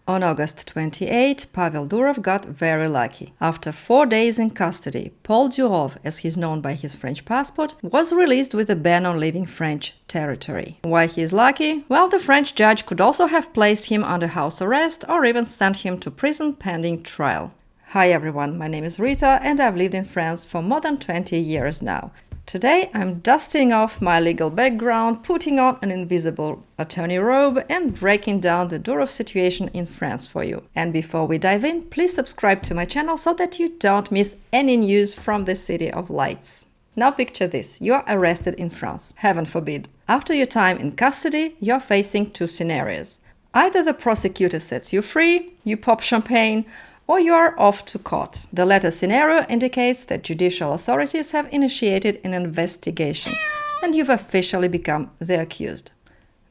On August 28, Pavel Durov got very lucky. After 4 days in custody, Paul Durov, as he's known by his French passport, was released with a ban on leaving French territory. Why he's lucky? Well, the French judge could also have placed him under house arrest or even sent him to prison pending trial. Hi everyone, my name is Rita and I've lived in France for more than 20 years now. Today I'm dusting off my legal background, putting on an invisible attorney robe and breaking down the Durov situation in France for you. And before we dive in, please subscribe to my channel so that you don't miss any news from the City of Lights. Now picture this, you are arrested in France, heaven forbid. After your time in custody, you're facing two scenarios. Either the prosecutor sets you free, you pop champagne, or you are off to court. The latter scenario indicates that judicial authorities have initiated an investigation and you've officially become the accused.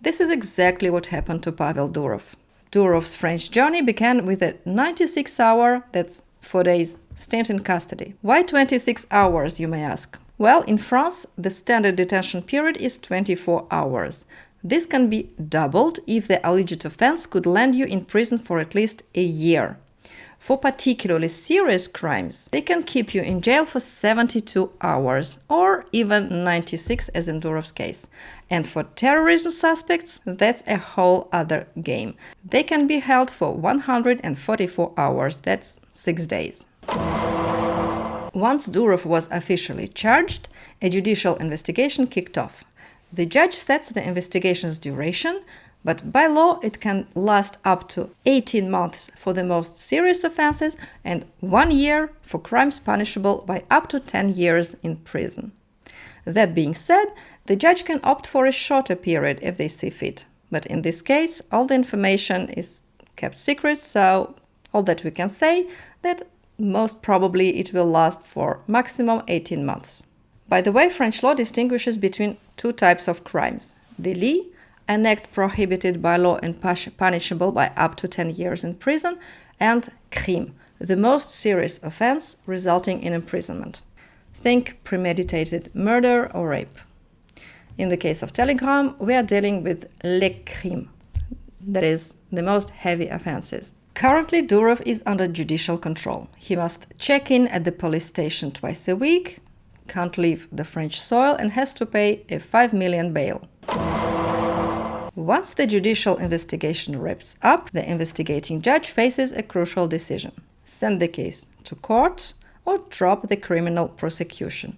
This is exactly what happened to Pavel Durov. Durov's French journey began with a 96-hour, that's 4 days, stint in custody. Why 26 hours, you may ask? Well, in France, the standard detention period is 24 hours. This can be doubled if the alleged offense could land you in prison for at least a year. For particularly serious crimes, they can keep you in jail for 72 hours or even 96 as in Durov's case. And for terrorism suspects, that's a whole other game. They can be held for 144 hours, that's 6 days. Once Durov was officially charged, a judicial investigation kicked off. The judge sets the investigation's duration, but by law it can last up to 18 months for the most serious offenses and 1 year for crimes punishable by up to 10 years in prison. That being said, the judge can opt for a shorter period if they see fit. But in this case, all the information is kept secret, so all that we can say that most probably it will last for maximum 18 months. By the way, French law distinguishes between two types of crimes: délit, an act prohibited by law and punishable by up to 10 years in prison, and crime, the most serious offense resulting in imprisonment. Think premeditated murder or rape. In the case of Telegram, we are dealing with les crimes, that is, the most heavy offenses. Currently, Durov is under judicial control. He must check in at the police station twice a week, can't leave the French soil, and has to pay a 5 million bail. Once the judicial investigation wraps up, the investigating judge faces a crucial decision: send the case to court or drop the criminal prosecution.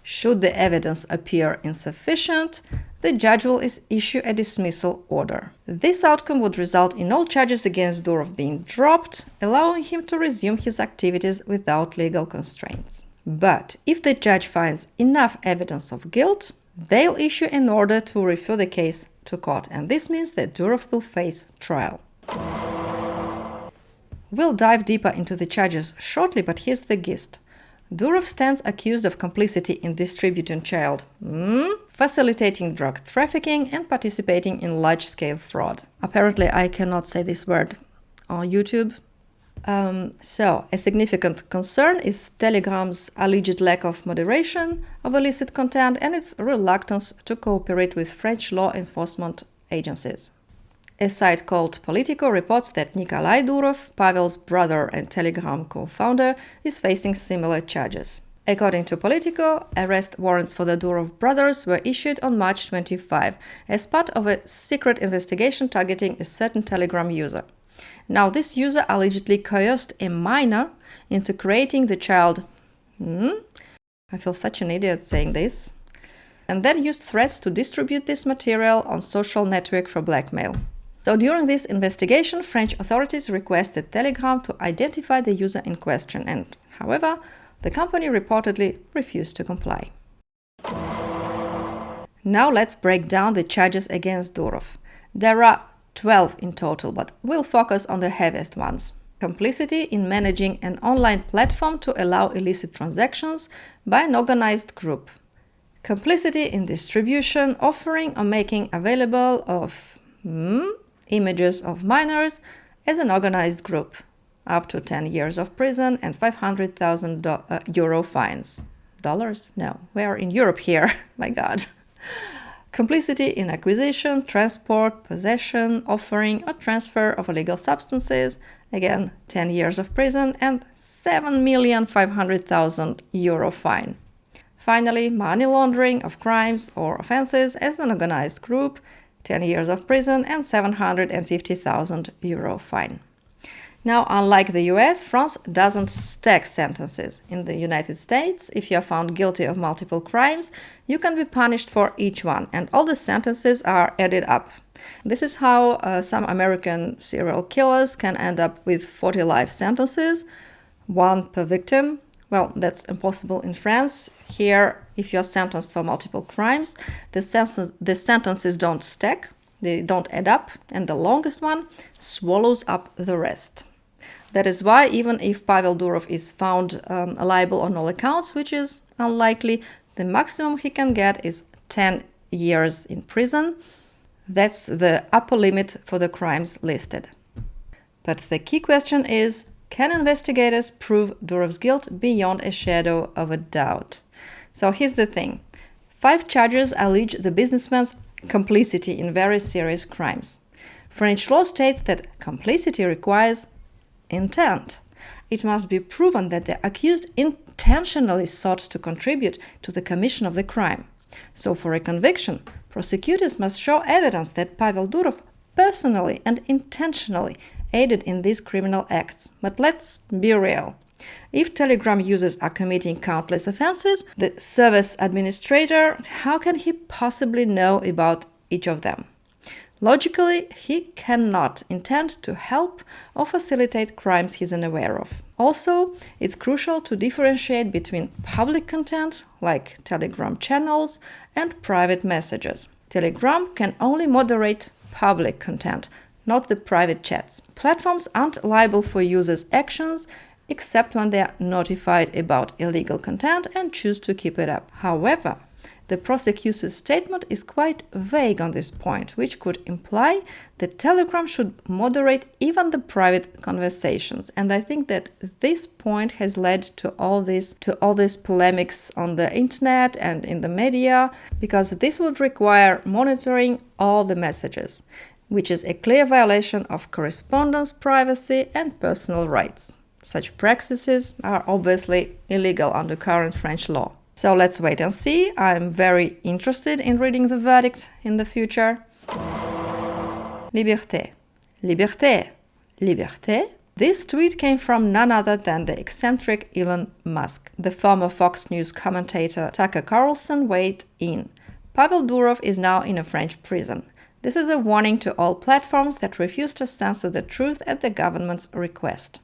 Should the evidence appear insufficient, the judge will issue a dismissal order. This outcome would result in all charges against Durov being dropped, allowing him to resume his activities without legal constraints. But if the judge finds enough evidence of guilt, they'll issue an order to refer the case to court, and this means that Durov will face trial. We'll dive deeper into the charges shortly, but here's the gist. Durov stands accused of complicity in distributing child, facilitating drug trafficking, and participating in large-scale fraud. Apparently, I cannot say this word on YouTube. So, a significant concern is Telegram's alleged lack of moderation of illicit content and its reluctance to cooperate with French law enforcement agencies. A site called Politico reports that Nikolai Durov, Pavel's brother and Telegram co-founder, is facing similar charges. According to Politico, arrest warrants for the Durov brothers were issued on March 25 as part of a secret investigation targeting a certain Telegram user. Now, this user allegedly coerced a minor into creating the child. I feel such an idiot saying this. And then used threats to distribute this material on social network for blackmail. So during this investigation, French authorities requested Telegram to identify the user in question, and however, the company reportedly refused to comply. Now let's break down the charges against Durov. There are 12 in total, but we'll focus on the heaviest ones. Complicity in managing an online platform to allow illicit transactions by an organized group. Complicity in distribution, offering or making available of images of minors as an organized group. Up to 10 years of prison and 500,000 euro fines. Dollars? No, we are in Europe here. My God. complicity in acquisition, transport, possession, offering, or transfer of illegal substances, again 10 years of prison and 7,500,000 euro fine. Finally, money laundering of crimes or offenses as an organized group, 10 years of prison and 750,000 euro fine. Now, unlike the US, France doesn't stack sentences. In the United States, if you are found guilty of multiple crimes, you can be punished for each one, and all the sentences are added up. This is how some American serial killers can end up with 40 life sentences, one per victim. Well, that's impossible in France. Here, if you are sentenced for multiple crimes, the sentences don't stack, they don't add up, and the longest one swallows up the rest. That is why, even if Pavel Durov is found liable on all accounts, which is unlikely, the maximum he can get is 10 years in prison. That's the upper limit for the crimes listed. But the key question is, can investigators prove Durov's guilt beyond a shadow of a doubt? So here's the thing. 5 charges allege the businessman's complicity in very serious crimes. French law states that complicity requires intent. It must be proven that the accused intentionally sought to contribute to the commission of the crime. So for a conviction, prosecutors must show evidence that Pavel Durov personally and intentionally aided in these criminal acts. But let's be real. If Telegram users are committing countless offenses, the service administrator, how can he possibly know about each of them? Logically, he cannot intend to help or facilitate crimes he's unaware of. Also, it's crucial to differentiate between public content, like Telegram channels, and private messages. Telegram can only moderate public content, not the private chats. Platforms aren't liable for users' actions except when they are notified about illegal content and choose to keep it up. However, the prosecutor's statement is quite vague on this point, which could imply that Telegram should moderate even the private conversations. And I think that this point has led to all these polemics on the internet and in the media, because this would require monitoring all the messages, which is a clear violation of correspondence privacy and personal rights. Such practices are obviously illegal under current French law. So let's wait and see. I'm very interested in reading the verdict in the future. Liberté. Liberté. Liberté. This tweet came from none other than the eccentric Elon Musk. The former Fox News commentator Tucker Carlson weighed in. Pavel Durov is now in a French prison. This is a warning to all platforms that refuse to censor the truth at the government's request.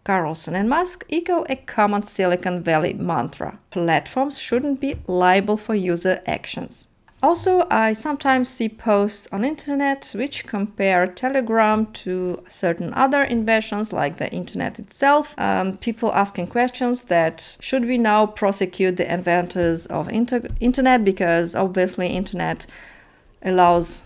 Carlson and Musk echo a common Silicon Valley mantra. Platforms shouldn't be liable for user actions. Also, I sometimes see posts on internet which compare Telegram to certain other inventions like the internet itself. People asking questions that should we now prosecute the inventors of internet because obviously internet allows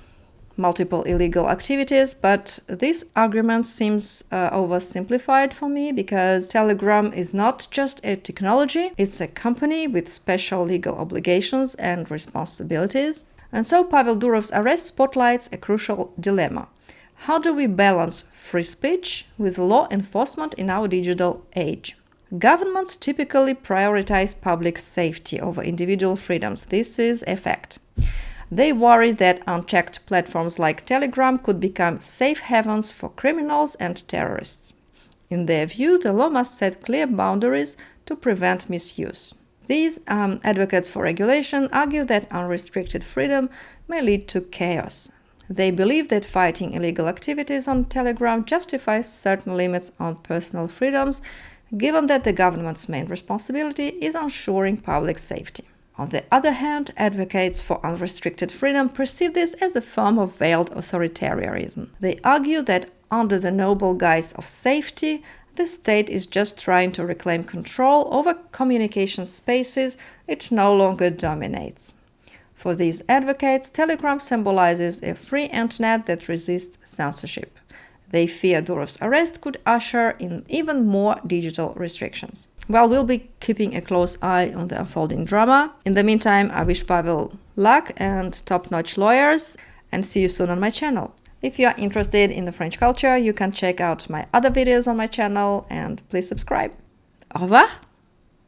multiple illegal activities, but this argument seems oversimplified for me, because Telegram is not just a technology, it's a company with special legal obligations and responsibilities. And so Pavel Durov's arrest spotlights a crucial dilemma. How do we balance free speech with law enforcement in our digital age? Governments typically prioritize public safety over individual freedoms. This is a fact. They worry that unchecked platforms like Telegram could become safe havens for criminals and terrorists. In their view, the law must set clear boundaries to prevent misuse. These advocates for regulation argue that unrestricted freedom may lead to chaos. They believe that fighting illegal activities on Telegram justifies certain limits on personal freedoms, given that the government's main responsibility is ensuring public safety. On the other hand, advocates for unrestricted freedom perceive this as a form of veiled authoritarianism. They argue that under the noble guise of safety, the state is just trying to reclaim control over communication spaces it no longer dominates. For these advocates, Telegram symbolizes a free internet that resists censorship. They fear Durov's arrest could usher in even more digital restrictions. Well, we'll be keeping a close eye on the unfolding drama. In the meantime, I wish Pavel luck and top-notch lawyers, and see you soon on my channel. If you are interested in the French culture, you can check out my other videos on my channel, and please subscribe. Au revoir!